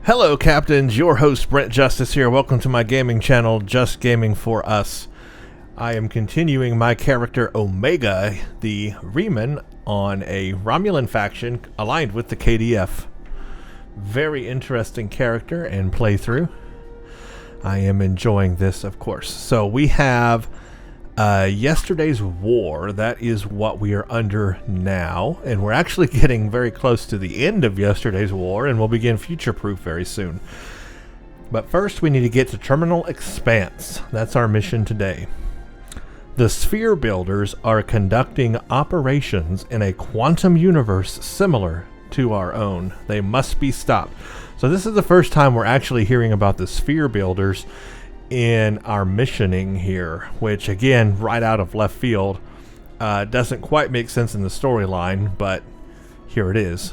Hello, Captains. Your host, Brent Justice here. Welcome to my gaming channel, Just Gaming for Us. I am continuing my character, Omega, the Reman, on a Romulan faction aligned with the KDF. Very interesting character and playthrough. I am enjoying this, of course. So we have yesterday's war. That is what we are under now, and we're actually getting very close to the end of yesterday's war, and we'll begin Future Proof very soon. But first we need to get to Terminal Expanse. That's our mission today. The Sphere Builders are conducting operations in a quantum universe similar to our own. They must be stopped. So this is the first time we're actually hearing about the Sphere Builders in our missioning here, which again, right out of left field, doesn't quite make sense in the storyline, but here it is.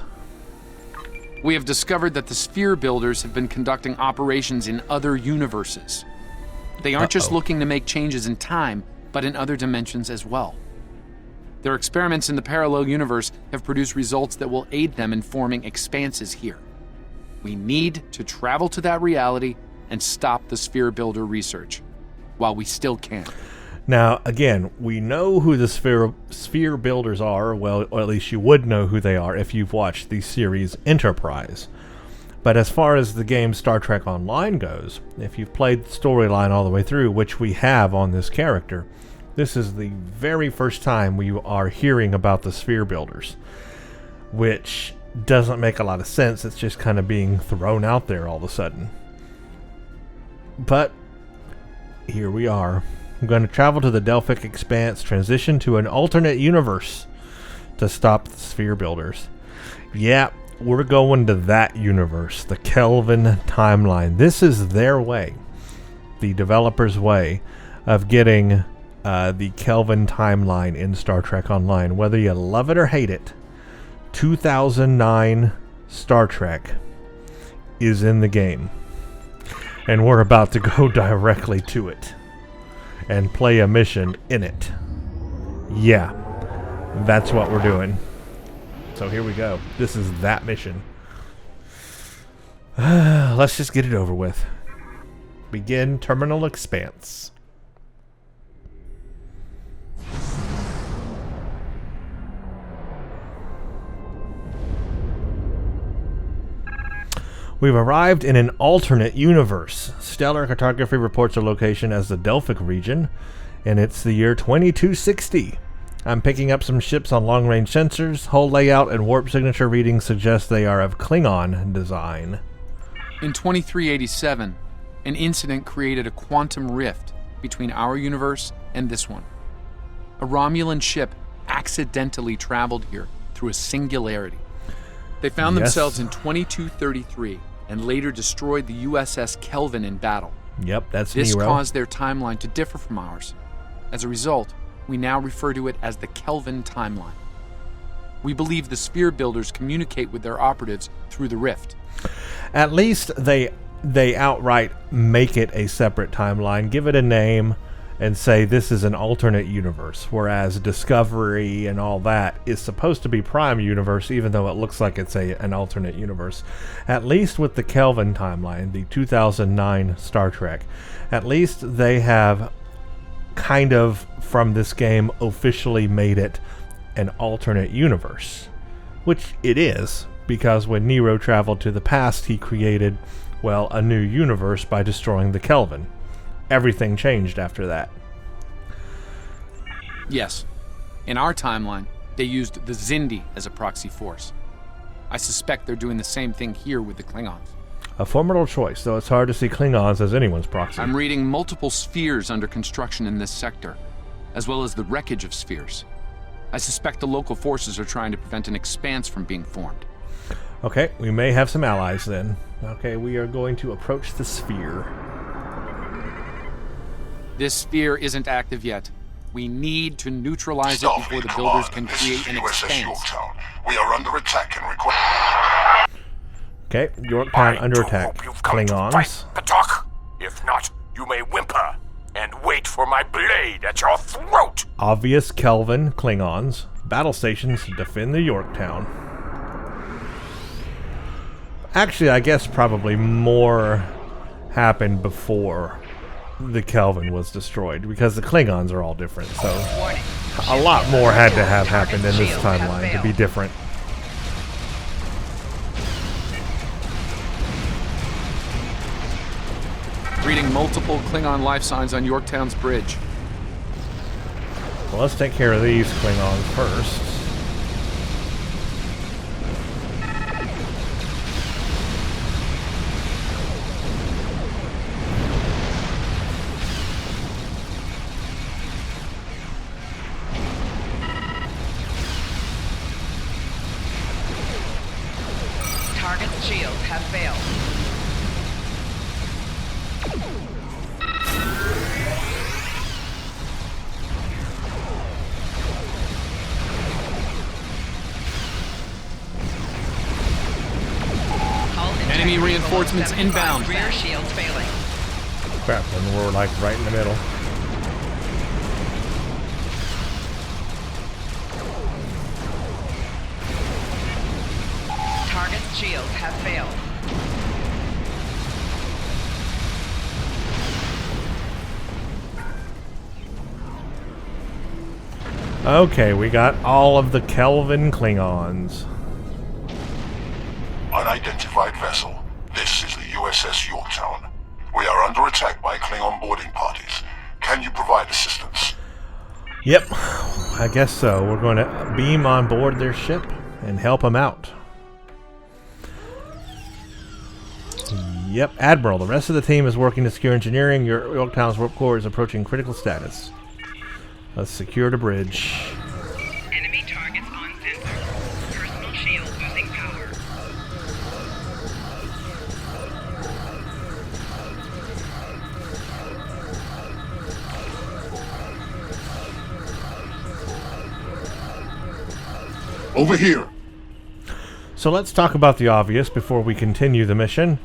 We have discovered that the Sphere Builders have been conducting operations in other universes. They aren't just looking to make changes in time, but in other dimensions as well. Their experiments in the parallel universe have produced results that will aid them in forming expanses here. We need to travel to that reality and stop the Sphere Builder research, while we still can. Now, again, we know who the Sphere Builders are, well, or at least you would know who they are if you've watched the series Enterprise. But as far as the game Star Trek Online goes, if you've played the storyline all the way through, which we have on this character, this is the very first time we are hearing about the Sphere Builders, which doesn't make a lot of sense. It's just kind of being thrown out there all of a sudden. But here we are. I'm going to travel to the Delphic Expanse, transition to an alternate universe to stop the Sphere Builders. Yeah, we're going to that universe, the Kelvin timeline. This is their way, the developers' way of getting the Kelvin timeline in Star Trek Online. Whether you love it or hate it, 2009 Star Trek is in the game. And we're about to go directly to it and play a mission in it. Yeah, that's what we're doing. So here we go. This is that mission. Let's just get it over with. Begin Terminal Expanse. We've arrived in an alternate universe. Stellar cartography reports our location as the Delphic region, and it's the year 2260. I'm picking up some ships on long-range sensors. Hull layout and warp signature readings suggest they are of Klingon design. In 2387, an incident created a quantum rift between our universe and this one. A Romulan ship accidentally traveled here through a singularity. They found themselves in 2233 and later destroyed the USS Kelvin in battle. Yep, that's This Nero. caused their timeline to differ from ours. As a result, we now refer to it as the Kelvin timeline. We believe the Sphere Builders communicate with their operatives through the rift. At least they outright make it a separate timeline, give it a name, and say this is an alternate universe, whereas Discovery and all that is supposed to be Prime Universe, even though it looks like it's an alternate universe. At least with the Kelvin timeline, the 2009 Star Trek, at least they have kind of, from this game, officially made it an alternate universe. Which it is, because when Nero traveled to the past, he created, well, a new universe by destroying the Kelvin. Everything changed after that. Yes. In our timeline, they used the Xindi as a proxy force. I suspect they're doing the same thing here with the Klingons. A formidable choice, though it's hard to see Klingons as anyone's proxy. I'm reading multiple spheres under construction in this sector, as well as the wreckage of spheres. I suspect the local forces are trying to prevent an expanse from being formed. Okay, we may have some allies then. Okay, we are going to approach the sphere. This sphere isn't active yet. We need to neutralize it before the builders can create an expanse. We are under attack and require... Okay, Yorktown under attack. Klingons. Patok. If not, you may whimper and wait for my blade at your throat. Obvious Kelvin Klingons. Battle stations defend the Yorktown. Actually, I guess probably more happened before the Kelvin was destroyed, because the Klingons are all different, so a lot more had to have happened in this timeline to be different. Reading multiple Klingon life signs on Yorktown's bridge. Well, let's take care of these Klingons first. Target's shields have failed. Enemy reinforcements inbound. Rear shields failing. Crap, and we're like right in the middle. Target's shields have failed. Okay, we got all of the Kelvin Klingons. Unidentified vessel. This is the USS Yorktown. We are under attack by Klingon boarding parties. Can you provide assistance? Yep, I guess so. We're going to beam on board their ship and help them out. Yep, Admiral, the rest of the team is working to secure engineering. Yorktown's warp core is approaching critical status. Let's secure the bridge. Enemy targets on sensor. Personal shield losing power. Over here. So let's talk about the obvious before we continue the mission.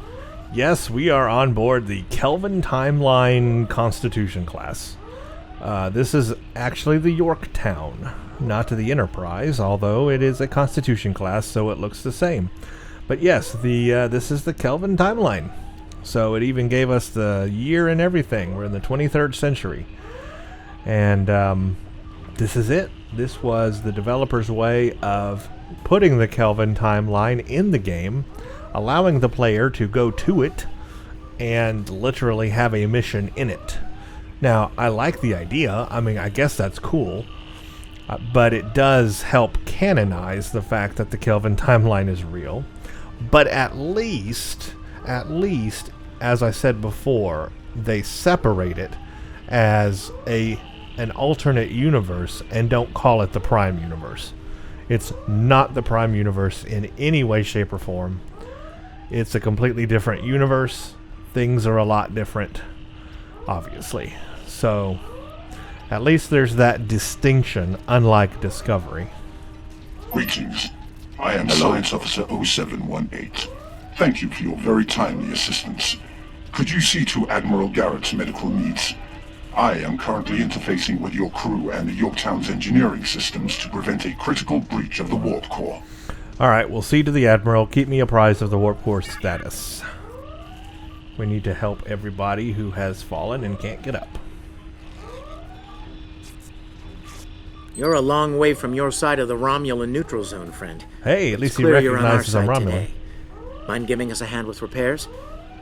Yes, we are on board the Kelvin Timeline Constitution class. This is actually the Yorktown, not the Enterprise, although it is a Constitution class, so it looks the same. But yes, this is the Kelvin Timeline. So it even gave us the year and everything. We're in the 23rd century. And this is it. This was the developers' way of putting the Kelvin Timeline in the game, allowing the player to go to it and literally have a mission in it. Now, I like the idea. I mean, I guess that's cool. But it does help canonize the fact that the Kelvin Timeline is real. But at least, as I said before, they separate it as an alternate universe and don't call it the Prime Universe. It's not the Prime Universe in any way, shape, or form. It's a completely different universe. Things are a lot different, obviously. So, at least there's that distinction, unlike Discovery. Greetings. I am Science Officer 0718. Thank you for your very timely assistance. Could you see to Admiral Garrett's medical needs? I am currently interfacing with your crew and the Yorktown's engineering systems to prevent a critical breach of the warp core. Alright, we'll see to the Admiral. Keep me apprised of the warp core status. We need to help everybody who has fallen and can't get up. You're a long way from your side of the Romulan neutral zone, friend. Hey, at least he Clear you're on our recognizes I'm side Romulan. today. Mind giving us a hand with repairs?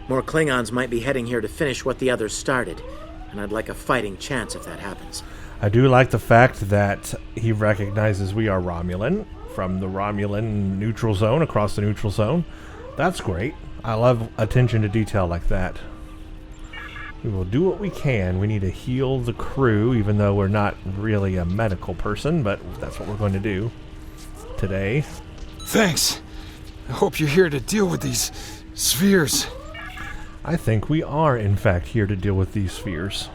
More Klingons might be heading here to finish what the others started, and I'd like a fighting chance if that happens. I do like the fact that he recognizes we are Romulan from the Romulan neutral zone across the neutral zone. That's great. I love attention to detail like that. We will do what we can. We need to heal the crew, even though we're not really a medical person, but that's what we're going to do today. Thanks. I hope you're here to deal with these spheres. I think we are, in fact, here to deal with these spheres.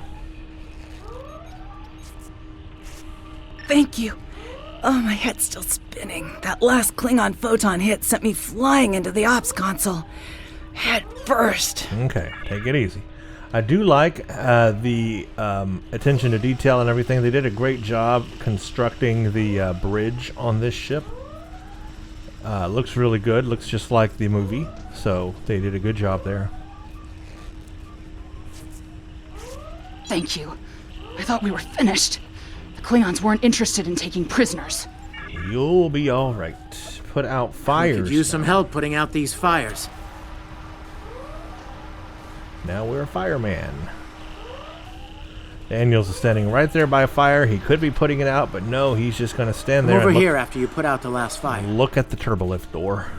Thank you. Oh, my head's still spinning. That last Klingon photon hit sent me flying into the ops console. Head first. Okay, take it easy. I do like the attention to detail and everything. They did a great job constructing the bridge on this ship. Looks really good. Looks just like the movie. So they did a good job there. Thank you. I thought we were finished. The Klingons weren't interested in taking prisoners. You'll be all right. Put out fires. We could use some help putting out these fires. Now we're a fireman. Daniel's standing right there by a fire. He could be putting it out, but no, he's just going to stand there. Come over and here after you put out the last fire. Look at the turbolift door.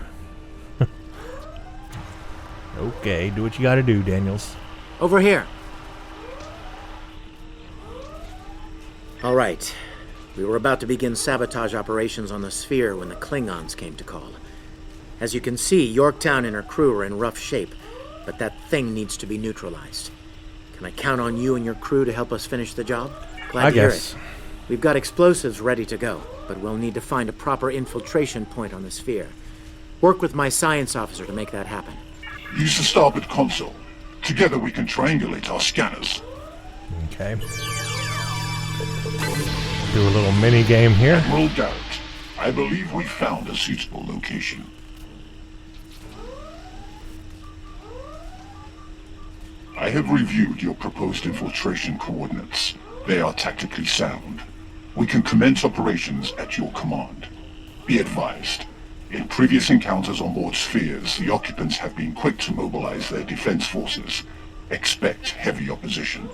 Okay, do what you got to do, Daniels. Over here. All right. We were about to begin sabotage operations on the sphere when the Klingons came to call. As you can see, Yorktown and her crew are in rough shape, but that thing needs to be neutralized. Can I count on you and your crew to help us finish the job? Glad to hear it. We've got explosives ready to go, but we'll need to find a proper infiltration point on the sphere. Work with my science officer to make that happen. Use the starboard console. Together we can triangulate our scanners. Okay. Do a little mini game here. Admiral Garrett, I believe we found a suitable location. I have reviewed your proposed infiltration coordinates. They are tactically sound. We can commence operations at your command. Be advised, in previous encounters on board spheres, the occupants have been quick to mobilize their defense forces. Expect heavy opposition.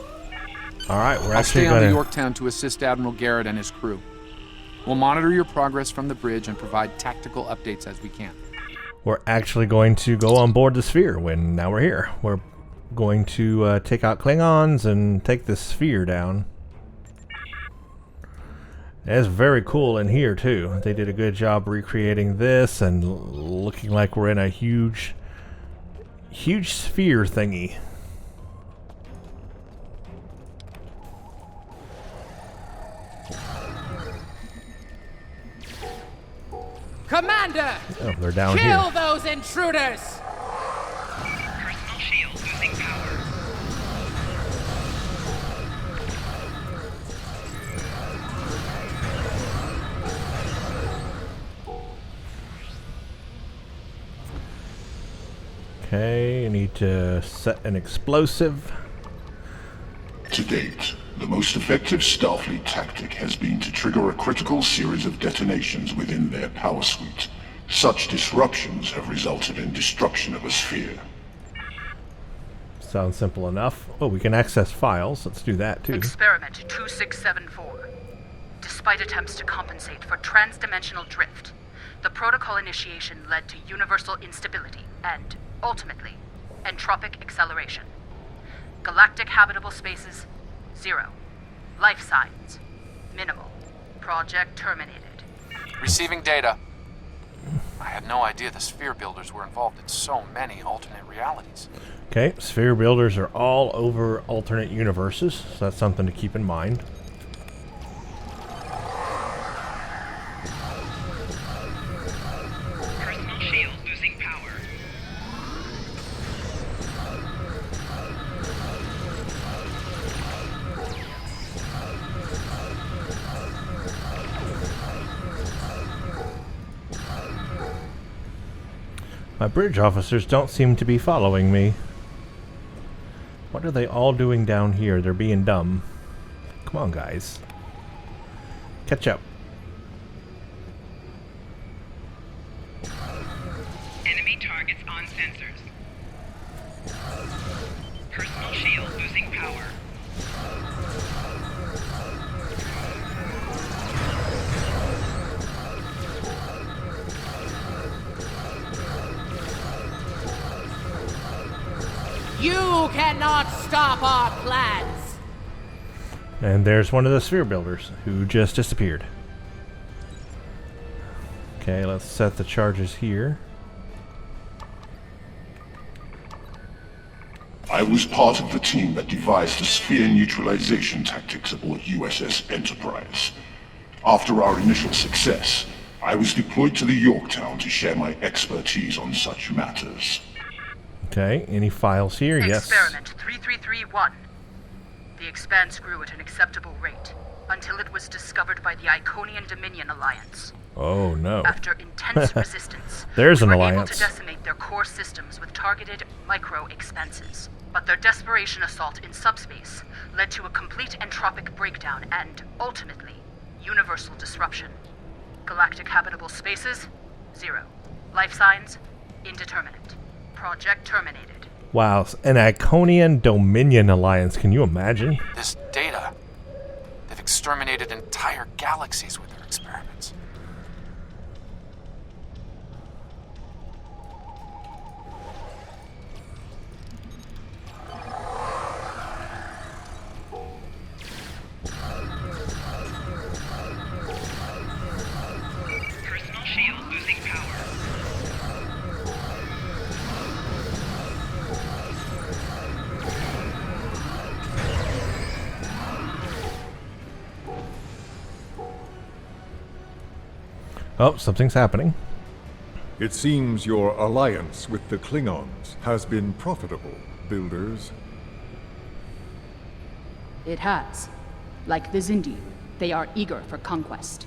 Alright, we're I'll actually stay on going to to... Yorktown to assist Admiral Garrett and his crew. We'll monitor your progress from the bridge and provide tactical updates as we can. We're actually going to go on board the sphere when now we're here. We're going to take out Klingons and take the sphere down. It's very cool in here too. They did a good job recreating this and looking like we're in a huge sphere thingy. Commander! Oh, they're down Kill here. those intruders! Personal shield losing power. Okay, I need to set an explosive. To date, the most effective Starfleet tactic has been to trigger a critical series of detonations within their power suite. Such disruptions have resulted in destruction of a sphere. Sounds simple enough. Oh, we can access files. Let's do that too. Experiment 2674. Despite attempts to compensate for transdimensional drift, the protocol initiation led to universal instability and, ultimately, entropic acceleration. Galactic habitable spaces, 0. Life signs, minimal. Project terminated. Receiving data. I had no idea the sphere builders were involved in so many alternate realities. Okay, sphere builders are all over alternate universes, so that's something to keep in mind. Personal shield losing power. My bridge officers don't seem to be following me. What are they all doing down here? They're being dumb. Come on, guys. Catch up. Enemy targets on sensors. Personal shield losing power. You cannot stop our plans! And there's one of the sphere builders who just disappeared. Okay, let's set the charges here. I was part of the team that devised the sphere neutralization tactics aboard USS Enterprise. After our initial success, I was deployed to the Yorktown to share my expertise on such matters. Okay, any files here? Yes. Experiment 3331. The Expanse grew at an acceptable rate until it was discovered by the Iconian Dominion Alliance. Oh no. After intense resistance, There's we an were alliance. able to decimate their core systems with targeted micro-expanses. But their desperation assault in subspace led to a complete entropic breakdown and, ultimately, universal disruption. Galactic habitable spaces, 0. Life signs, indeterminate. Project terminated. Wow, an Iconian Dominion alliance. Can you imagine? This data, they've exterminated entire galaxies with their experiments. Personal shield losing power. Oh, something's happening. It seems your alliance with the Klingons has been profitable, builders. It has. Like the Zindi, they are eager for conquest.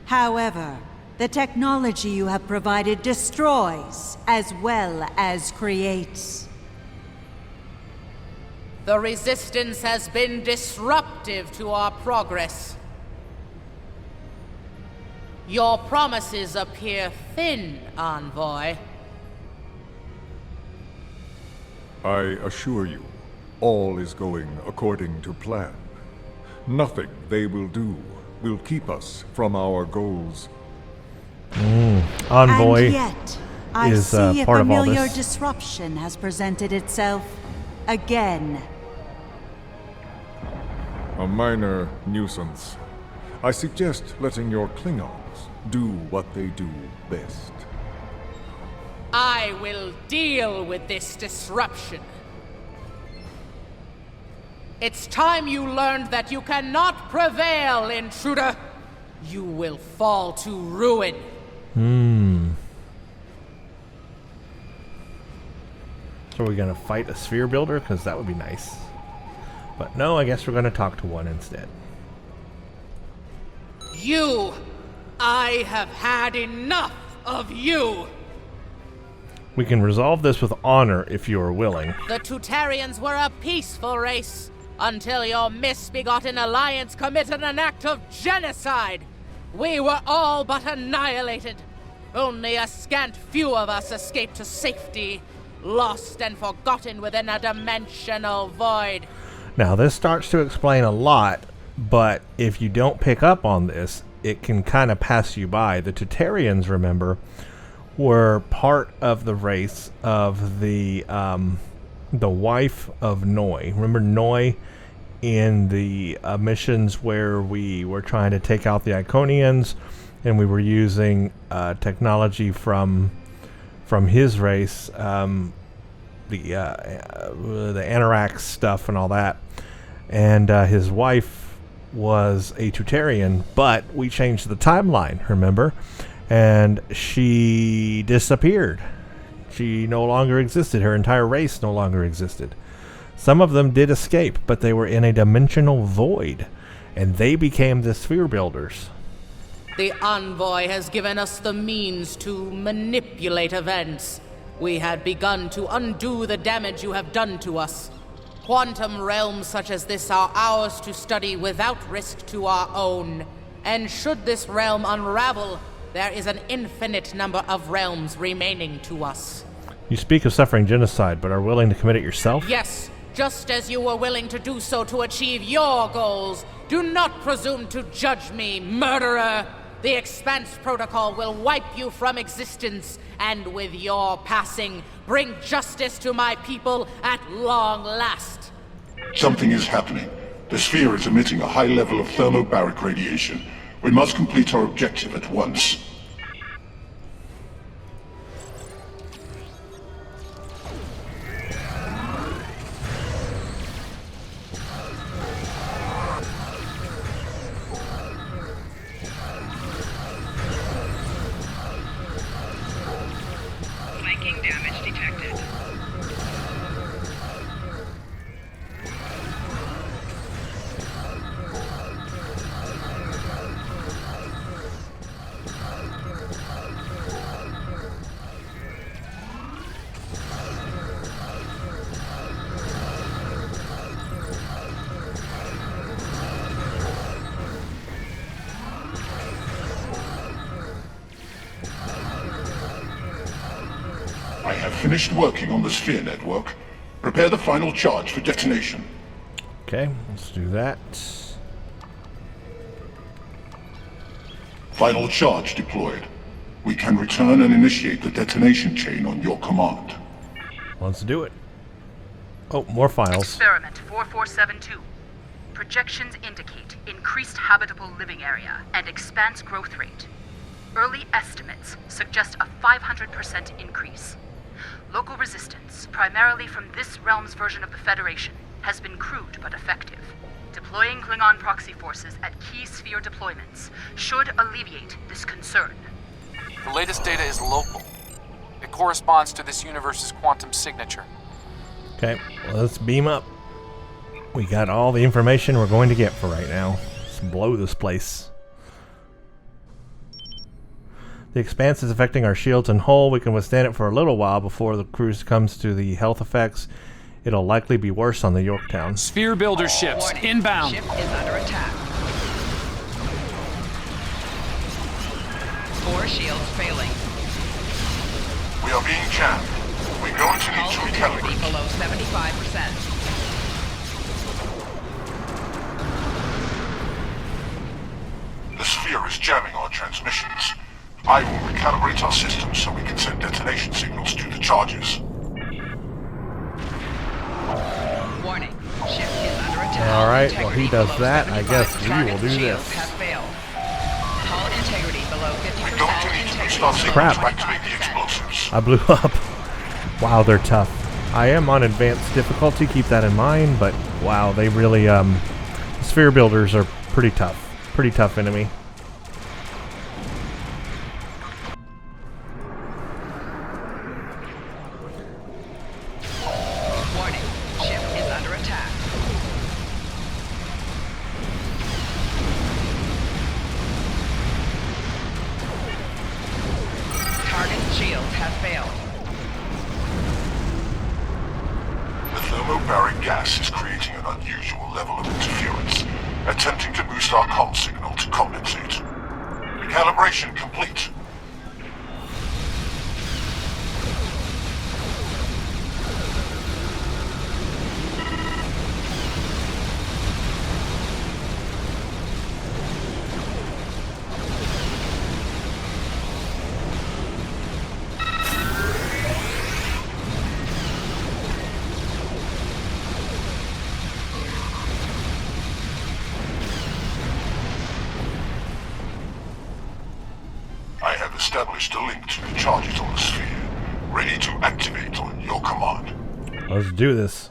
However, the technology you have provided destroys as well as creates. The Resistance has been disruptive to our progress. Your promises appear thin, Envoy. I assure you, all is going according to plan. Nothing they will do will keep us from our goals. Envoy and yet, I is see a part of all familiar this. disruption has presented itself again. A minor nuisance. I suggest letting your Klingons do what they do best. I will deal with this disruption. It's time you learned that you cannot prevail, intruder. You will fall to ruin. So we're gonna fight a sphere builder? Because that would be nice. But no, I guess we're gonna talk to one instead. You! I have had enough of you! We can resolve this with honor if you are willing. The Tutarians were a peaceful race until your misbegotten alliance committed an act of genocide. We were all but annihilated. Only a scant few of us escaped to safety, lost and forgotten within a dimensional void. Now, this starts to explain a lot, but if you don't pick up on this, it can kind of pass you by. The Tutarians, remember, were part of the race of the wife of Noi. Remember Noi in the missions where we were trying to take out the Iconians, and we were using technology from his race, the Anorak stuff and all that. And his wife was a Tutarian, but we changed the timeline, remember? And she disappeared. She no longer existed. Her entire race no longer existed. Some of them did escape, but they were in a dimensional void, and they became the sphere builders. The Envoy has given us the means to manipulate events. We had begun to undo the damage you have done to us. Quantum realms such as this are ours to study without risk to our own. And should this realm unravel, there is an infinite number of realms remaining to us. You speak of suffering genocide, but are willing to commit it yourself? Yes, just as you were willing to do so to achieve your goals. Do not presume to judge me, murderer! The Expanse Protocol will wipe you from existence, and with your passing, bring justice to my people at long last. Something is happening. The sphere is emitting a high level of thermobaric radiation. We must complete our objective at once. Flanking damage detected. I have finished working on the sphere network. Prepare the final charge for detonation. Okay, let's do that. Final charge deployed. We can return and initiate the detonation chain on your command. Let's do it. Oh, more files. Experiment 4472. Projections indicate increased habitable living area and expanse growth rate. Early estimates suggest a 500% increase. Local resistance, primarily from this realm's version of the Federation, has been crude but effective. Deploying Klingon proxy forces at key sphere deployments should alleviate this concern. The latest data is local. It corresponds to this universe's quantum signature. Okay, well, let's beam up. We got all the information we're going to get for right now. Let's blow this place. The Expanse is affecting our shields and hull. We can withstand it for a little while before the cruise comes to the health effects. It'll likely be worse on the Yorktown. Sphere builder ships, inbound. Ship is under attack. 4 shields failing. We are being jammed. We're going to need Hull to integrity recalibrate. below 75%. The sphere is jamming our transmissions. I will recalibrate our systems so we can send detonation signals to the charges. Warning. Ship is under attack. Alright, well Integrity he does below that. I 75. guess we Target will do shields this. have failed. Hull integrity below 50%. We're going to need to boost Integrity our below signals Crap. to activate the explosives. I blew up. Wow, they're tough. I am on advanced difficulty, keep that in mind, but wow, they really, sphere builders are pretty tough. Pretty tough enemy. Warning. Ship is under attack. Target shields have failed. The thermobaric gas is creating an unusual level of interference, attempting to boost our comm signal to compensate. Recalibration complete. I have established a link to the charges on the sphere, ready to activate on your command. Let's do this.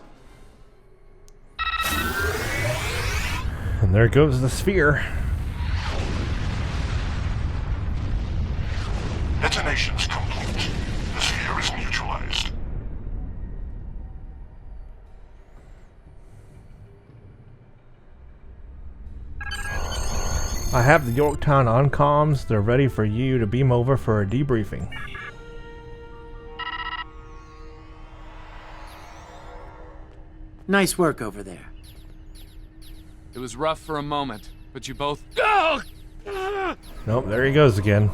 And there goes the sphere. Detonation's complete. The sphere is neutralized. I have the Yorktown on comms. They're ready for you to beam over for a debriefing. Nice work over there. It was rough for a moment, but you both... Nope, there he goes again.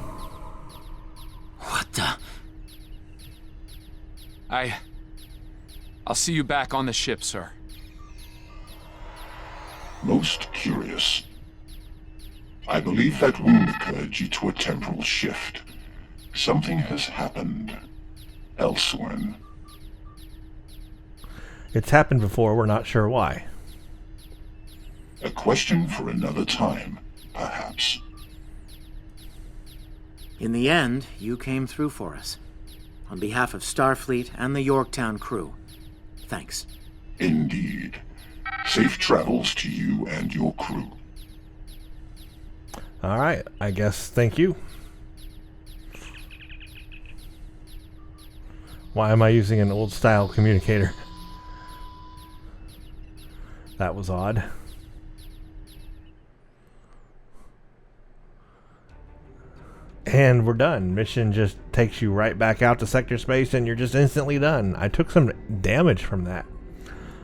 What the? I'll see you back on the ship, sir. Most curious. I believe that wound occurred due to a temporal shift. Something has happened elsewhere. It's happened before, we're not sure why. A question for another time, perhaps. In the end, you came through for us. On behalf of Starfleet and the Yorktown crew, thanks. Indeed. Safe travels to you and your crew. Alright, I guess thank you. Why am I using an old style communicator? That was odd. And we're done. Mission just takes you right back out to sector space and you're just instantly done. I took some damage from that.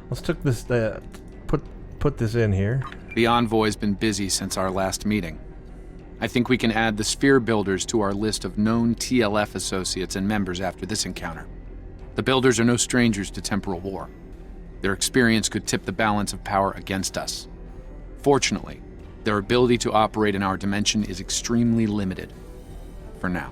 Let's take this, put this in here. The Envoy's been busy since our last meeting. I think we can add the Sphere Builders to our list of known TLF associates and members after this encounter. The Builders are no strangers to temporal war. Their experience could tip the balance of power against us. Fortunately, their ability to operate in our dimension is extremely limited. For now.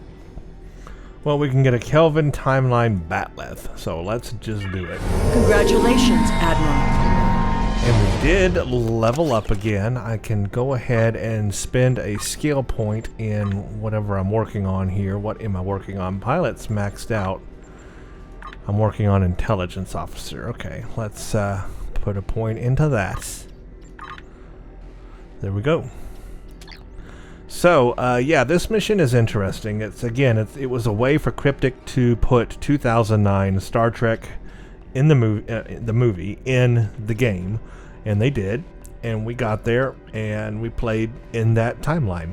Well, we can get a Kelvin timeline batleth, so let's just do it. Congratulations, Admiral. And we did level up again. I can go ahead and spend a skill point in whatever I'm working on here. What am I working on? Pilot's maxed out. I'm working on Intelligence Officer. Okay, let's put a point into that. There we go. So, yeah, this mission is interesting. It was a way for Cryptic to put 2009 Star Trek in the movie in the game, and they did. And we got there and we played in that timeline.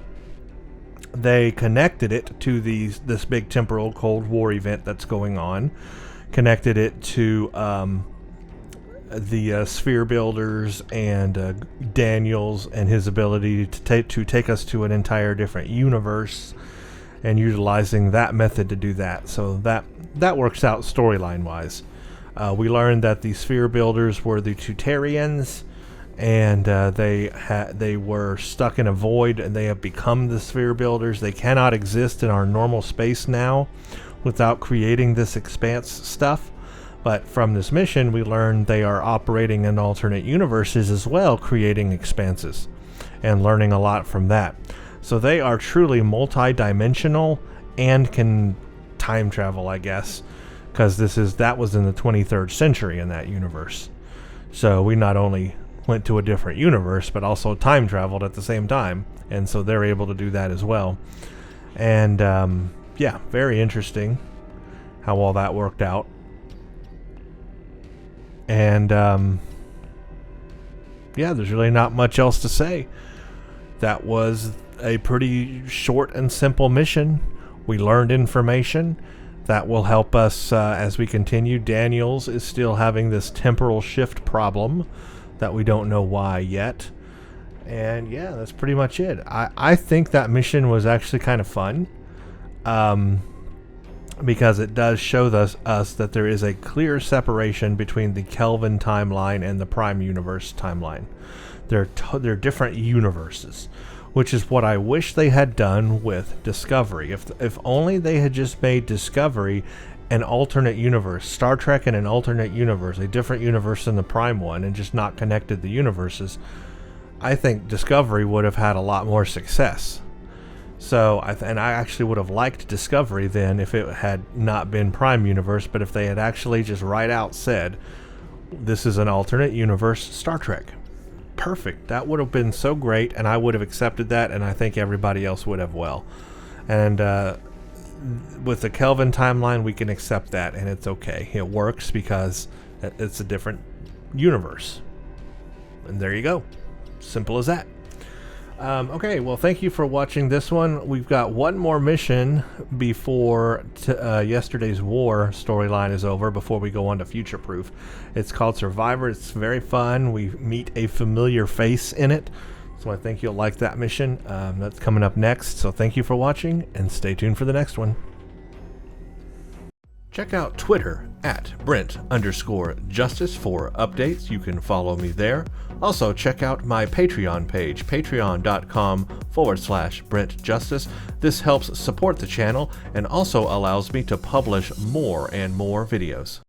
They connected it to this big temporal Cold War event that's going on. Connected it to the sphere builders and Daniels and his ability to take us to an entire different universe, and utilizing that method to do that. So that works out storyline wise. We learned that the sphere builders were the Tutarians, and they were stuck in a void, and they have become the sphere builders. They cannot exist in our normal space now without creating this Expanse stuff. But from this mission, we learned they are operating in alternate universes as well, creating expanses, and learning a lot from that. So they are truly multi-dimensional and can time travel, I guess, because that was in the 23rd century in that universe. So we not only went to a different universe, but also time traveled at the same time, and so they're able to do that as well. And yeah, very interesting how all that worked out. And yeah, there's really not much else to say. That was a pretty short and simple mission. We learned information that will help us as we continue. Daniels is still having this temporal shift problem that we don't know why yet. And yeah, that's pretty much it. I think that mission was actually kind of fun. Because it does show us that there is a clear separation between the Kelvin timeline and the Prime Universe timeline. They're different universes, which is what I wish they had done with Discovery. If only they had just made Discovery an alternate universe, Star Trek in an alternate universe, a different universe than the Prime one, and just not connected the universes, I think Discovery would have had a lot more success. So, I actually would have liked Discovery then if it had not been Prime Universe, but if they had actually just right out said, this is an alternate universe Star Trek. Perfect. That would have been so great, and I would have accepted that, and I think everybody else would have well. And with the Kelvin timeline, we can accept that, and it's okay. It works because it's a different universe. And there you go. Simple as that. Okay, well, thank you for watching this one. We've got one more mission before yesterday's war storyline is over, before we go on to Future Proof. It's called Survivor. It's very fun. We meet a familiar face in it, so I think you'll like that mission. That's coming up next, so thank you for watching, and stay tuned for the next one. Check out Twitter at Brent_Justice for updates. You can follow me there. Also, check out my Patreon page, patreon.com/Brent Justice. This helps support the channel and also allows me to publish more and more videos.